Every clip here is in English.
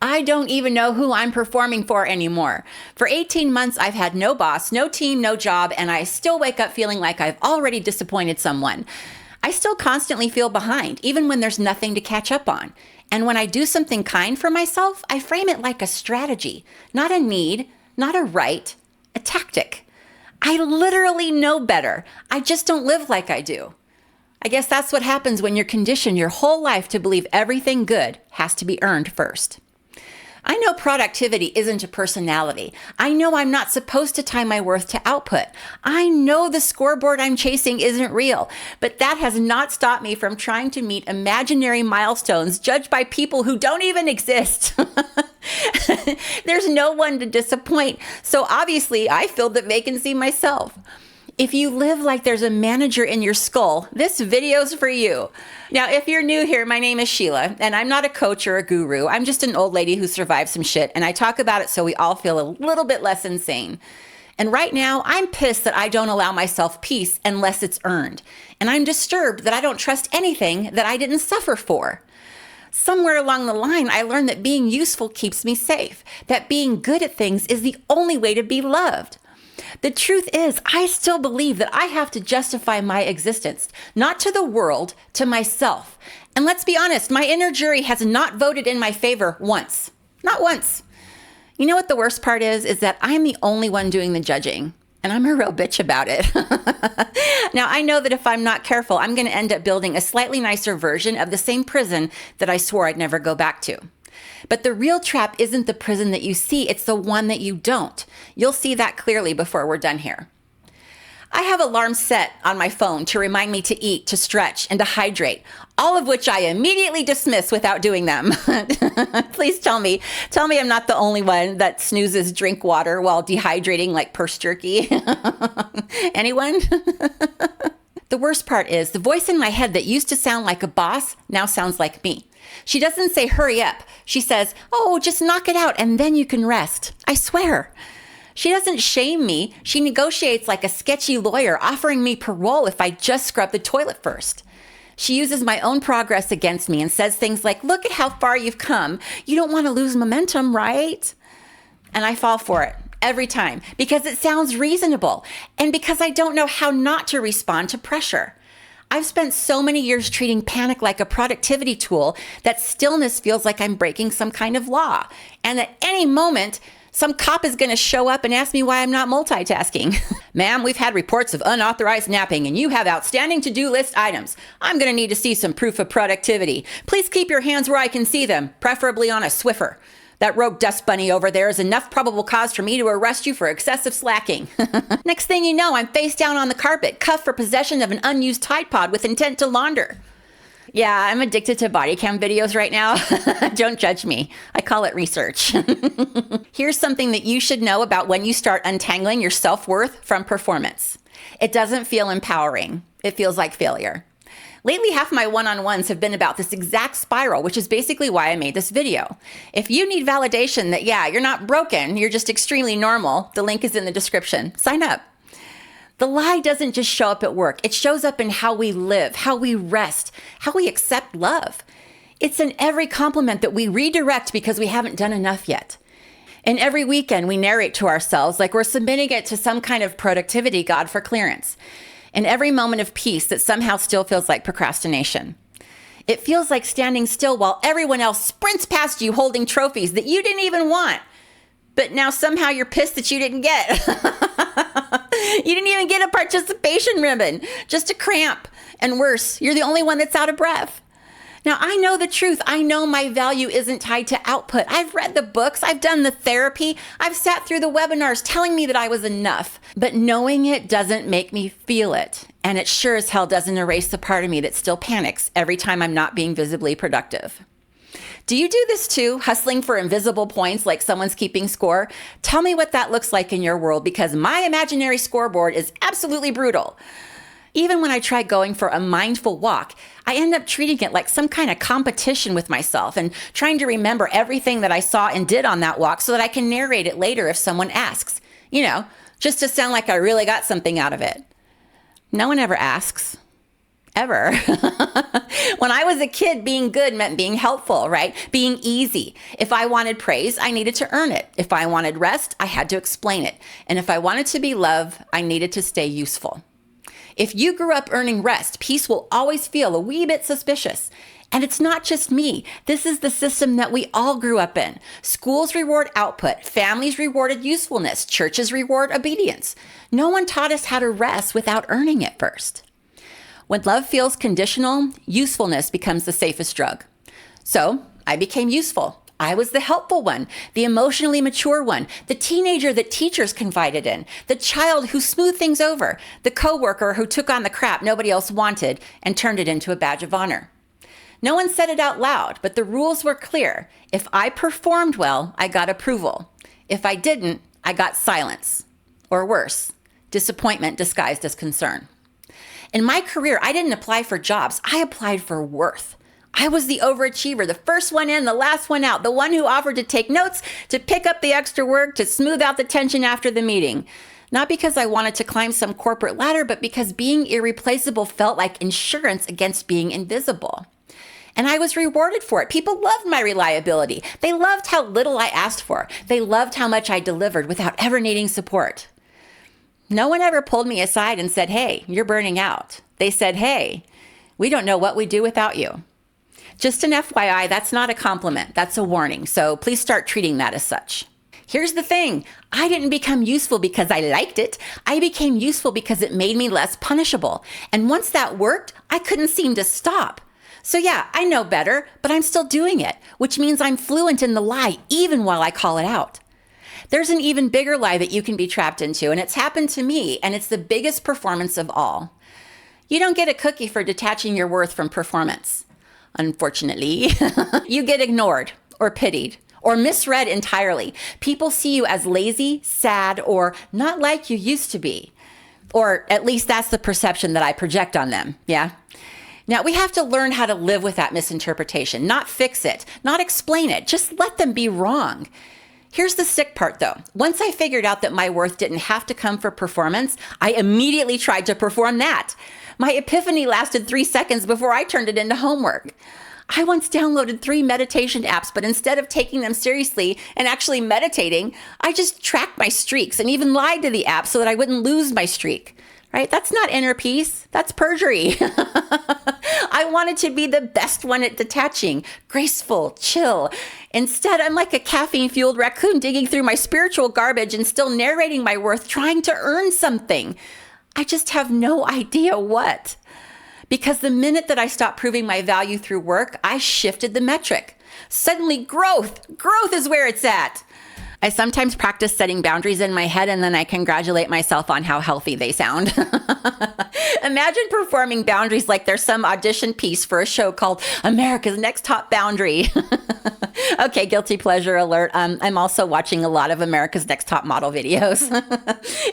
I don't even know who I'm performing for anymore. For 18 months, I've had no boss, no team, no job, and I still wake up feeling like I've already disappointed someone. I still constantly feel behind, even when there's nothing to catch up on. And when I do something kind for myself, I frame it like a strategy, not a need, not a right, a tactic. I literally know better. I just don't live like I do. I guess that's what happens when you're conditioned your whole life to believe everything good has to be earned first. I know productivity isn't a personality. I know I'm not supposed to tie my worth to output. I know the scoreboard I'm chasing isn't real, but that has not stopped me from trying to meet imaginary milestones judged by people who don't even exist. There's no one to disappoint, so obviously I filled the vacancy myself. If you live like there's a manager in your skull, this video's for you. Now, if you're new here, my name is Sheila, and I'm not a coach or a guru. I'm just an old lady who survived some shit, and I talk about it so we all feel a little bit less insane. And right now, I'm pissed that I don't allow myself peace unless it's earned. And I'm disturbed that I don't trust anything that I didn't suffer for. Somewhere along the line, I learned that being useful keeps me safe, that being good at things is the only way to be loved. The truth is, I still believe that I have to justify my existence, not to the world, to myself. And let's be honest, my inner jury has not voted in my favor once. Not once. You know what the worst part is that I'm the only one doing the judging. And I'm a real bitch about it. Now, I know that if I'm not careful, I'm going to end up building a slightly nicer version of the same prison that I swore I'd never go back to. But the real trap isn't the prison that you see, it's the one that you don't. You'll see that clearly before we're done here. I have alarms set on my phone to remind me to eat, to stretch, and to hydrate, all of which I immediately dismiss without doing them. Please tell me I'm not the only one that snoozes drink water while dehydrating like purse jerky. Anyone? The worst part is the voice in my head that used to sound like a boss now sounds like me. She doesn't say, hurry up. She says, oh, just knock it out and then you can rest. I swear. She doesn't shame me. She negotiates like a sketchy lawyer, offering me parole if I just scrub the toilet first. She uses my own progress against me and says things like, look at how far you've come. You don't want to lose momentum, right? And I fall for it every time because it sounds reasonable and because I don't know how not to respond to pressure. I've spent so many years treating panic like a productivity tool that stillness feels like I'm breaking some kind of law. And at any moment, some cop is going to show up and ask me why I'm not multitasking. Ma'am, we've had reports of unauthorized napping and you have outstanding to-do list items. I'm going to need to see some proof of productivity. Please keep your hands where I can see them, preferably on a Swiffer. That rogue dust bunny over there is enough probable cause for me to arrest you for excessive slacking. Next thing you know, I'm face down on the carpet, cuffed for possession of an unused Tide Pod with intent to launder. Yeah, I'm addicted to body cam videos right now. Don't judge me. I call it research. Here's something that you should know about when you start untangling your self-worth from performance. It doesn't feel empowering. It feels like failure. Lately, half my one-on-ones have been about this exact spiral, which is basically why I made this video. If you need validation that, yeah, you're not broken, you're just extremely normal, the link is in the description. Sign up. The lie doesn't just show up at work. It shows up in how we live, how we rest, how we accept love. It's in every compliment that we redirect because we haven't done enough yet. And every weekend we narrate to ourselves like we're submitting it to some kind of productivity god for clearance. And every moment of peace that somehow still feels like procrastination. It feels like standing still while everyone else sprints past you holding trophies that you didn't even want. But now somehow you're pissed that you didn't get. You didn't even get a participation ribbon, just a cramp. And worse, you're the only one that's out of breath. Now, I know the truth. I know my value isn't tied to output. I've read the books. I've done the therapy. I've sat through the webinars telling me that I was enough. But knowing it doesn't make me feel it. And it sure as hell doesn't erase the part of me that still panics every time I'm not being visibly productive. Do you do this too? Hustling for invisible points like someone's keeping score? Tell me what that looks like in your world because my imaginary scoreboard is absolutely brutal. Even when I try going for a mindful walk, I end up treating it like some kind of competition with myself and trying to remember everything that I saw and did on that walk so that I can narrate it later if someone asks. You know, just to sound like I really got something out of it. No one ever asks. ever. When I was a kid, being good meant being helpful, right? Being easy. If I wanted praise, I needed to earn it. If I wanted rest, I had to explain it. And if I wanted to be loved, I needed to stay useful. If you grew up earning rest, peace will always feel a wee bit suspicious. And it's not just me. This is the system that we all grew up in. Schools reward output. Families rewarded usefulness. Churches reward obedience. No one taught us how to rest without earning it first. When love feels conditional, usefulness becomes the safest drug. So I became useful. I was the helpful one, the emotionally mature one, the teenager that teachers confided in, the child who smoothed things over, the coworker who took on the crap nobody else wanted and turned it into a badge of honor. No one said it out loud, but the rules were clear. If I performed well, I got approval. If I didn't, I got silence. Or worse, disappointment disguised as concern. In my career, I didn't apply for jobs. I applied for worth. I was the overachiever, the first one in, the last one out, the one who offered to take notes, to pick up the extra work, to smooth out the tension after the meeting. Not because I wanted to climb some corporate ladder, but because being irreplaceable felt like insurance against being invisible. And I was rewarded for it. People loved my reliability. They loved how little I asked for. They loved how much I delivered without ever needing support. No one ever pulled me aside and said, "Hey, you're burning out." They said, "Hey, we don't know what we'd do without you." Just an FYI, that's not a compliment. That's a warning. So please start treating that as such. Here's the thing. I didn't become useful because I liked it. I became useful because it made me less punishable. And once that worked, I couldn't seem to stop. So yeah, I know better, but I'm still doing it, which means I'm fluent in the lie even while I call it out. There's an even bigger lie that you can be trapped into, and it's happened to me, and it's the biggest performance of all. You don't get a cookie for detaching your worth from performance. Unfortunately, you get ignored or pitied or misread entirely. People see you as lazy, sad, or not like you used to be. Or at least that's the perception that I project on them, yeah? Now, we have to learn how to live with that misinterpretation, not fix it, not explain it, just let them be wrong. Here's the sick part, though. Once I figured out that my worth didn't have to come for performance, I immediately tried to perform that. My epiphany lasted 3 seconds before I turned it into homework. I once downloaded 3 meditation apps, but instead of taking them seriously and actually meditating, I just tracked my streaks and even lied to the app so that I wouldn't lose my streak. Right? That's not inner peace. That's perjury. I wanted to be the best one at detaching, graceful, chill. Instead, I'm like a caffeine-fueled raccoon digging through my spiritual garbage and still narrating my worth, trying to earn something. I just have no idea what. Because the minute that I stopped proving my value through work, I shifted the metric. Suddenly, growth is where it's at. I sometimes practice setting boundaries in my head and then I congratulate myself on how healthy they sound. Imagine performing boundaries like there's some audition piece for a show called America's Next Top Boundary. Okay, guilty pleasure alert. I'm also watching a lot of America's Next Top Model videos.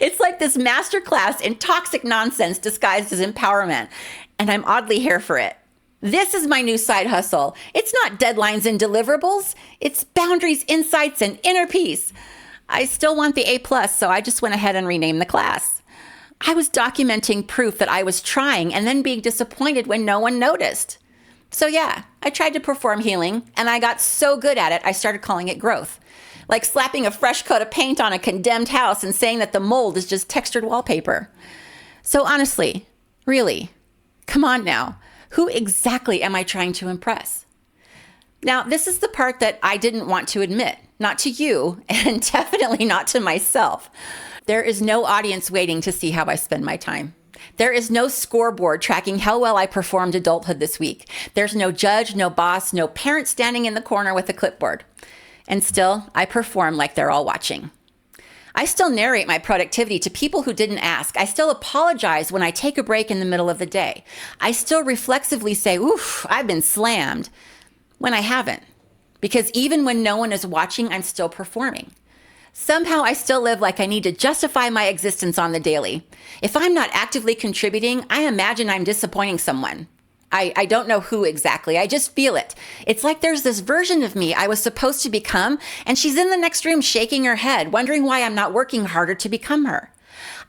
It's like this masterclass in toxic nonsense disguised as empowerment, and I'm oddly here for it. This is my new side hustle. It's not deadlines and deliverables. It's boundaries, insights, and inner peace. I still want the A+, so I just went ahead and renamed the class. I was documenting proof that I was trying and then being disappointed when no one noticed. So yeah, I tried to perform healing, and I got so good at it, I started calling it growth. Like slapping a fresh coat of paint on a condemned house and saying that the mold is just textured wallpaper. So honestly, really, come on now. Who exactly am I trying to impress? Now, this is the part that I didn't want to admit, not to you, and definitely not to myself. There is no audience waiting to see how I spend my time. There is no scoreboard tracking how well I performed adulthood this week. There's no judge, no boss, no parent standing in the corner with a clipboard. And still, I perform like they're all watching. I still narrate my productivity to people who didn't ask. I still apologize when I take a break in the middle of the day. I still reflexively say, "Oof, I've been slammed," when I haven't. Because even when no one is watching, I'm still performing. Somehow I still live like I need to justify my existence on the daily. If I'm not actively contributing, I imagine I'm disappointing someone. I don't know who exactly. I just feel it. It's like there's this version of me I was supposed to become, and she's in the next room shaking her head, wondering why I'm not working harder to become her.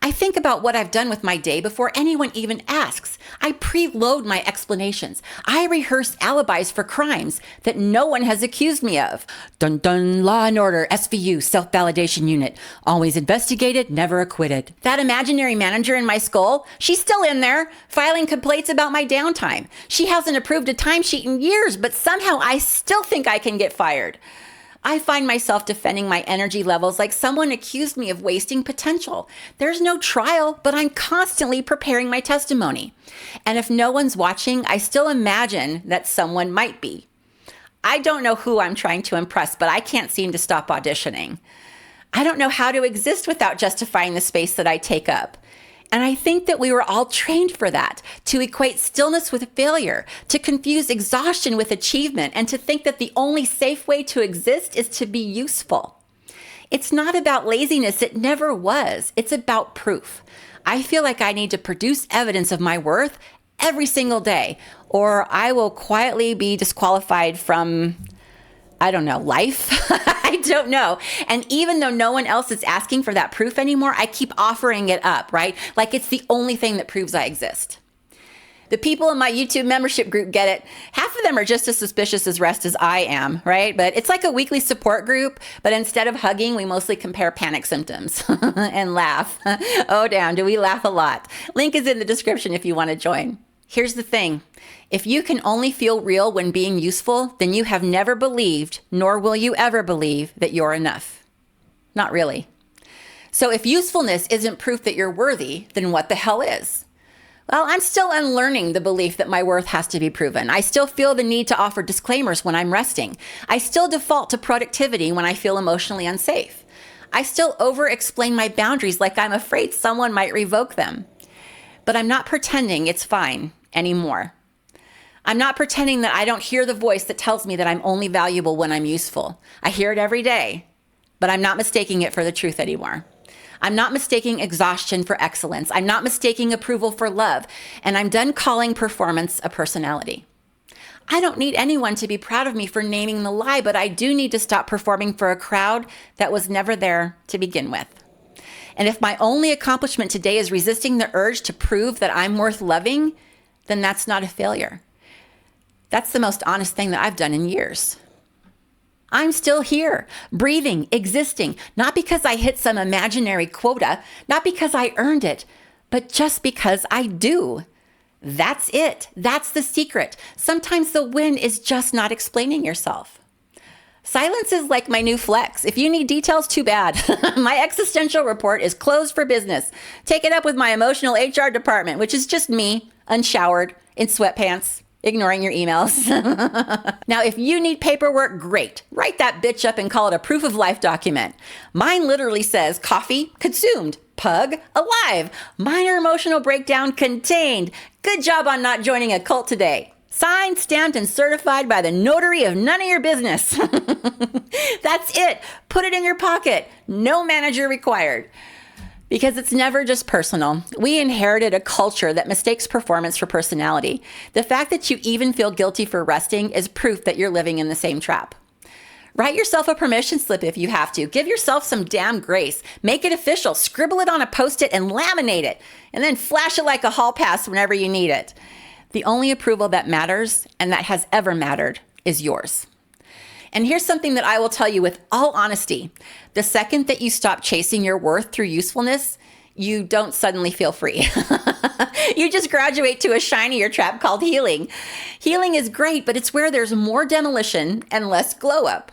I think about what I've done with my day before anyone even asks. I preload my explanations. I rehearse alibis for crimes that no one has accused me of. Dun dun, Law and Order, SVU, Self-Validation Unit. Always investigated, never acquitted. That imaginary manager in my skull, she's still in there, filing complaints about my downtime. She hasn't approved a timesheet in years, but somehow I still think I can get fired. I find myself defending my energy levels like someone accused me of wasting potential. There's no trial, but I'm constantly preparing my testimony. And if no one's watching, I still imagine that someone might be. I don't know who I'm trying to impress, but I can't seem to stop auditioning. I don't know how to exist without justifying the space that I take up. And I think that we were all trained for that, to equate stillness with failure, to confuse exhaustion with achievement, and to think that the only safe way to exist is to be useful. It's not about laziness. It never was. It's about proof. I feel like I need to produce evidence of my worth every single day, or I will quietly be disqualified from, life. I don't know. And even though no one else is asking for that proof anymore, I keep offering it up, right? Like it's the only thing that proves I exist. The people in my YouTube membership group get it. Half of them are just as suspicious as rest as I am, right? But it's like a weekly support group, but instead of hugging, we mostly compare panic symptoms and laugh. Oh, damn, do we laugh a lot? Link is in the description if you want to join. Here's the thing. If you can only feel real when being useful, then you have never believed, nor will you ever believe, that you're enough. Not really. So if usefulness isn't proof that you're worthy, then what the hell is? Well, I'm still unlearning the belief that my worth has to be proven. I still feel the need to offer disclaimers when I'm resting. I still default to productivity when I feel emotionally unsafe. I still over-explain my boundaries like I'm afraid someone might revoke them. But I'm not pretending it's fine anymore. I'm not pretending that I don't hear the voice that tells me that I'm only valuable when I'm useful. I hear it every day, but I'm not mistaking it for the truth anymore. I'm not mistaking exhaustion for excellence. I'm not mistaking approval for love. And I'm done calling performance a personality. I don't need anyone to be proud of me for naming the lie, but I do need to stop performing for a crowd that was never there to begin with. And if my only accomplishment today is resisting the urge to prove that I'm worth loving, then that's not a failure. That's the most honest thing that I've done in years. I'm still here, breathing, existing, not because I hit some imaginary quota, not because I earned it, but just because I do. That's it. That's the secret. Sometimes the win is just not explaining yourself. Silence is like my new flex. If you need details, too bad. My existential report is closed for business. Take it up with my emotional HR department, which is just me, unshowered, in sweatpants, ignoring your emails. Now, if you need paperwork, great. Write that bitch up and call it a proof of life document. Mine literally says coffee consumed, pug alive, minor emotional breakdown contained. Good job on not joining a cult today. Signed, stamped, and certified by the notary of none of your business. That's it. Put it in your pocket. No manager required. Because it's never just personal. We inherited a culture that mistakes performance for personality. The fact that you even feel guilty for resting is proof that you're living in the same trap. Write yourself a permission slip if you have to. Give yourself some damn grace. Make it official. Scribble it on a Post-it and laminate it. And then flash it like a hall pass whenever you need it. The only approval that matters and that has ever mattered is yours. And here's something that I will tell you with all honesty. The second that you stop chasing your worth through usefulness, you don't suddenly feel free. You just graduate to a shinier trap called healing. Healing is great, but it's where there's more demolition and less glow up.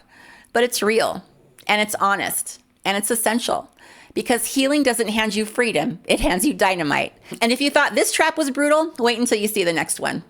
But it's real, and it's honest, and it's essential. Because healing doesn't hand you freedom, it hands you dynamite. And if you thought this trap was brutal, wait until you see the next one.